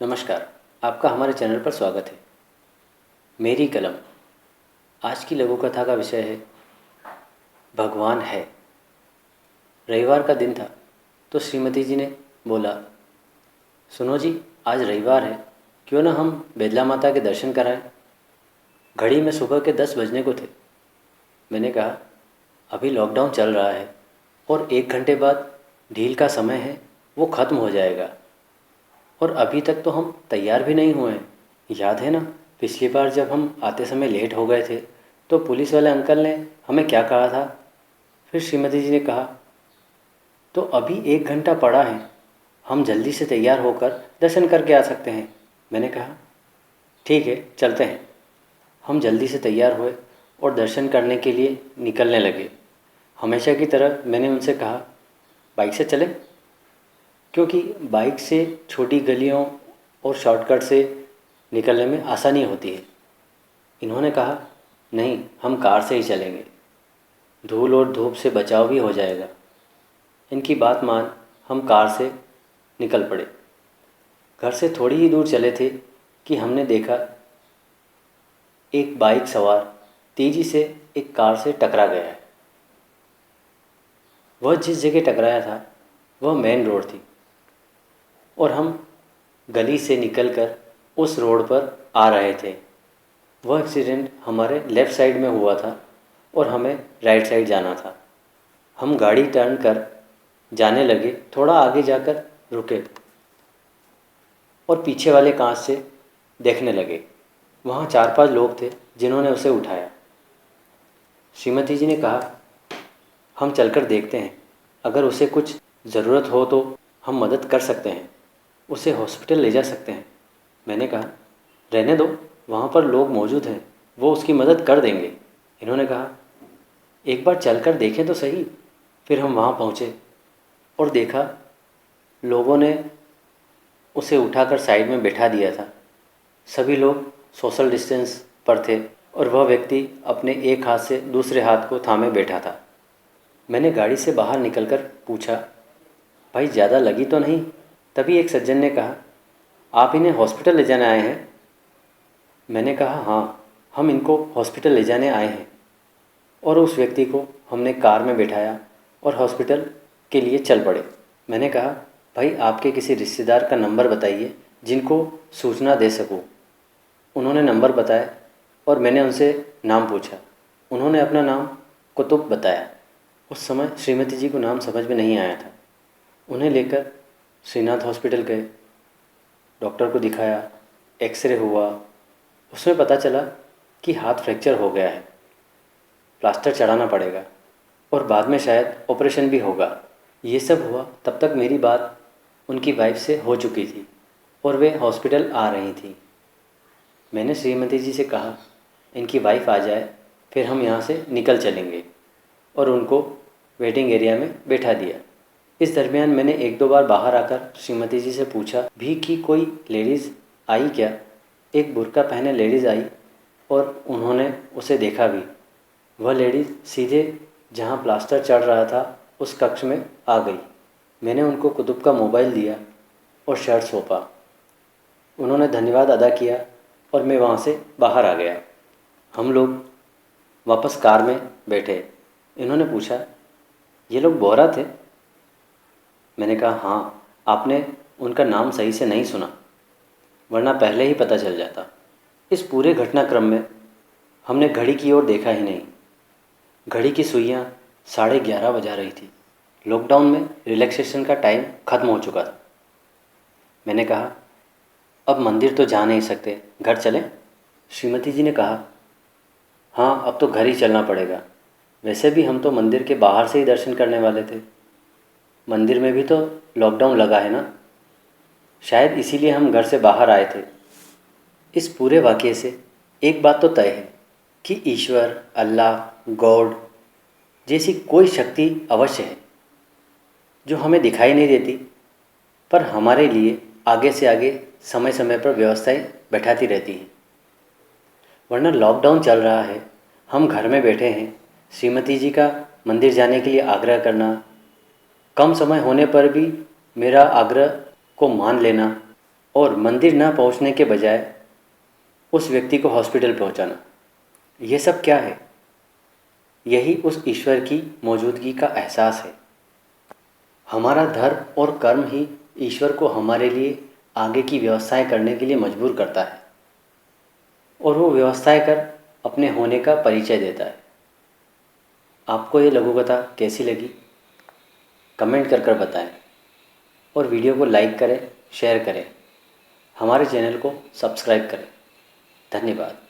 नमस्कार। आपका हमारे चैनल पर स्वागत है। मेरी कलम। आज की लघु कथा का विषय है भगवान है। रविवार का दिन था तो श्रीमती जी ने बोला, सुनो जी, आज रविवार है, क्यों ना हम बेदला माता के दर्शन कराएं। घड़ी में सुबह के 10 बजने को थे। मैंने कहा, अभी लॉकडाउन चल रहा है और 1 घंटे बाद ढील का समय है, वो ख़त्म हो जाएगा और अभी तक तो हम तैयार भी नहीं हुए हैं। याद है ना, पिछली बार जब हम आते समय लेट हो गए थे तो पुलिस वाले अंकल ने हमें क्या कहा था। फिर श्रीमती जी ने कहा, तो अभी 1 घंटा पड़ा है, हम जल्दी से तैयार होकर दर्शन करके आ सकते हैं। मैंने कहा, ठीक है, चलते हैं। हम जल्दी से तैयार हुए और दर्शन करने के लिए निकलने लगे। हमेशा की तरह मैंने उनसे कहा, बाइक से चलें, क्योंकि बाइक से छोटी गलियों और शॉर्टकट से निकलने में आसानी होती है। इन्होंने कहा, नहीं, हम कार से ही चलेंगे, धूल और धूप से बचाव भी हो जाएगा। इनकी बात मान हम कार से निकल पड़े। घर से थोड़ी ही दूर चले थे कि हमने देखा एक बाइक सवार तेज़ी से एक कार से टकरा गया है। वह जिस जगह टकराया था वह मेन रोड थी और हम गली से निकलकर उस रोड पर आ रहे थे। वह एक्सीडेंट हमारे लेफ़्ट साइड में हुआ था और हमें राइट साइड जाना था। हम गाड़ी टर्न कर जाने लगे, थोड़ा आगे जाकर रुके और पीछे वाले कांच से देखने लगे। वहाँ 4-5 लोग थे जिन्होंने उसे उठाया। श्रीमती जी ने कहा, हम चलकर देखते हैं, अगर उसे कुछ ज़रूरत हो तो हम मदद कर सकते हैं, उसे हॉस्पिटल ले जा सकते हैं। मैंने कहा, रहने दो, वहाँ पर लोग मौजूद हैं, वो उसकी मदद कर देंगे। इन्होंने कहा, एक बार चलकर देखें तो सही। फिर हम वहाँ पहुँचे और देखा लोगों ने उसे उठाकर साइड में बैठा दिया था। सभी लोग सोशल डिस्टेंस पर थे और वह व्यक्ति अपने एक हाथ से दूसरे हाथ को थामे बैठा था। मैंने गाड़ी से बाहर निकलकर पूछा, भाई ज़्यादा लगी तो नहीं? तभी एक सज्जन ने कहा, आप इन्हें हॉस्पिटल ले जाने आए हैं? मैंने कहा, हाँ, हम इनको हॉस्पिटल ले जाने आए हैं। और उस व्यक्ति को हमने कार में बैठाया और हॉस्पिटल के लिए चल पड़े। मैंने कहा, भाई आपके किसी रिश्तेदार का नंबर बताइए जिनको सूचना दे सकूँ। उन्होंने नंबर बताया और मैंने उनसे नाम पूछा। उन्होंने अपना नाम कुतुब बताया। उस समय श्रीमती जी को नाम समझ में नहीं आया था। उन्हें लेकर श्रीनाथ हॉस्पिटल गए, डॉक्टर को दिखाया, एक्सरे हुआ। उसमें पता चला कि हाथ फ्रैक्चर हो गया है, प्लास्टर चढ़ाना पड़ेगा और बाद में शायद ऑपरेशन भी होगा। ये सब हुआ तब तक मेरी बात उनकी वाइफ से हो चुकी थी और वे हॉस्पिटल आ रही थी। मैंने श्रीमती जी से कहा, इनकी वाइफ आ जाए फिर हम यहाँ से निकल चलेंगे, और उनको वेटिंग एरिया में बैठा दिया। इस दरमियान मैंने 1-2 बार बाहर आकर श्रीमती जी से पूछा भी कि कोई लेडीज़ आई क्या। एक बुर्का पहने लेडीज़ आई और उन्होंने उसे देखा भी। वह लेडीज़ सीधे जहाँ प्लास्टर चढ़ रहा था उस कक्ष में आ गई। मैंने उनको कुतुब का मोबाइल दिया और शर्ट सौंपा। उन्होंने धन्यवाद अदा किया और मैं वहाँ से बाहर आ गया। हम लोग वापस कार में बैठे। इन्होंने पूछा, ये लोग बोहरा थे? मैंने कहा, हाँ, आपने उनका नाम सही से नहीं सुना, वरना पहले ही पता चल जाता। इस पूरे घटनाक्रम में हमने घड़ी की ओर देखा ही नहीं। घड़ी की सुइयाँ 11:30 बजा रही थी। लॉकडाउन में रिलैक्सेशन का टाइम ख़त्म हो चुका था। मैंने कहा, अब मंदिर तो जा नहीं सकते, घर चलें? श्रीमती जी ने कहा, हाँ, अब तो घर ही चलना पड़ेगा। वैसे भी हम तो मंदिर के बाहर से ही दर्शन करने वाले थे। मंदिर में भी तो लॉकडाउन लगा है ना, शायद इसीलिए हम घर से बाहर आए थे। इस पूरे वाक़ये से एक बात तो तय है कि ईश्वर, अल्लाह, गॉड जैसी कोई शक्ति अवश्य है जो हमें दिखाई नहीं देती, पर हमारे लिए आगे से आगे समय समय पर व्यवस्थाएं बैठाती रहती हैं। वरना लॉकडाउन चल रहा है, हम घर में बैठे हैं, श्रीमती जी का मंदिर जाने के लिए आग्रह करना, कम समय होने पर भी मेरा आग्रह को मान लेना और मंदिर ना पहुंचने के बजाय उस व्यक्ति को हॉस्पिटल पहुंचाना, ये सब क्या है? यही उस ईश्वर की मौजूदगी का एहसास है। हमारा धर्म और कर्म ही ईश्वर को हमारे लिए आगे की व्यवस्थाएं करने के लिए मजबूर करता है और वो व्यवस्थाएं कर अपने होने का परिचय देता है। आपको ये लघु कथा कैसी लगी कमेंट कर बताएं और वीडियो को लाइक करें, शेयर करें, हमारे चैनल को सब्सक्राइब करें। धन्यवाद।